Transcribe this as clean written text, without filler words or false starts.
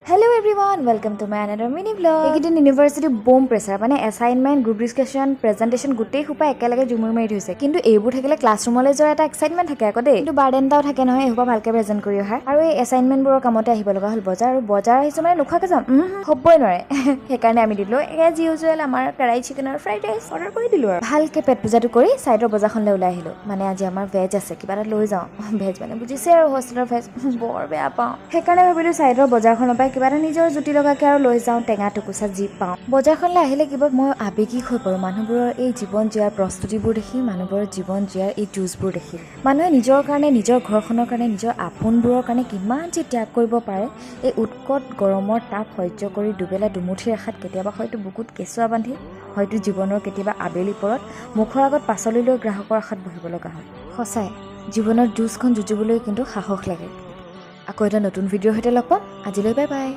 Hello everyone, welcome to my another mini vlog. Ekidin university bomb pressure মানে assignment, group discussion, presentation গুটেই হুপা একেলগে জুমুৰ মাৰি থৈছে। কিন্তু এইবোৰ থাকিলে ক্লাছৰুমলৈ যোৱাৰ এটা এক্সাইটমেন্ট থাকে আকৌ দেই। কিন্তু বাৰ্ডেনটাও থাকে নহয় এই হুপা ভালকে প্ৰেজেন্ট কৰি অহা। আৰু এই এছাইনমেন্টবোৰৰ কামতে আহিব লগা হ'ল বজাৰ আৰু বজাৰ আহিছে মানে নোখোৱাকে যাম। হ'বই নোৱাৰে। সেইকাৰণে আমি দিলো এজ ইউজুৱেল আমাৰ কড়াই চিকেন আৰু ফ্ৰাইড ৰাইচ অৰ্ডাৰ কৰি দিলো আৰু ভালকে পেট পূজাটো কৰি সাইডৰ বজাৰখনলৈ ওলাই আহিলো। মানে আজি আমাৰ ভেজ আছে কিবা এটা লৈ যাওঁ। ভেজ মানে বুজিছে আৰু হোষ্টেলৰ ভেজ বৰ বেয়া পাওঁ। সেইকাৰণে ভাবিলো সাইডৰ বজাৰখনৰ পৰা কিবা এটা নিজৰ জুতি লগাকে আৰু লৈ যাওঁ টেঙা টুকুচা যি পাওঁ। বজাৰখনলৈ আহিলে কিবা মই আবেগিক হৈ পৰোঁ মানুহবোৰৰ এই জীৱন জীয়াৰ প্ৰস্তুতিবোৰ দেখি, মানুহবোৰৰ জীৱন জীয়াৰ এই যুঁজবোৰ দেখি। মানুহে নিজৰ কাৰণে, নিজৰ ঘৰখনৰ কাৰণে, নিজৰ আপোনবোৰৰ কাৰণে কিমান যে ত্যাগ কৰিব পাৰে। এই উৎকট গৰমৰ তাপ সহ্য কৰি দুবেলা দুমুঠি আশাত কেতিয়াবা হয়তো বুকুত কেঁচুৱা বান্ধি, হয়তো জীৱনৰ কেতিয়াবা আবেলি পৰত মুখৰ আগত পাচলি লৈ গ্ৰাহকৰ আশাত বহিব লগা হয়। সঁচাই জীৱনৰ যুঁজখন যুঁজিবলৈ কিন্তু সাহস লাগে। আকৌ এটা নতুন ভিডিঅ'ৰ সৈতে লগ পাম। আজিলৈ বাই বাই।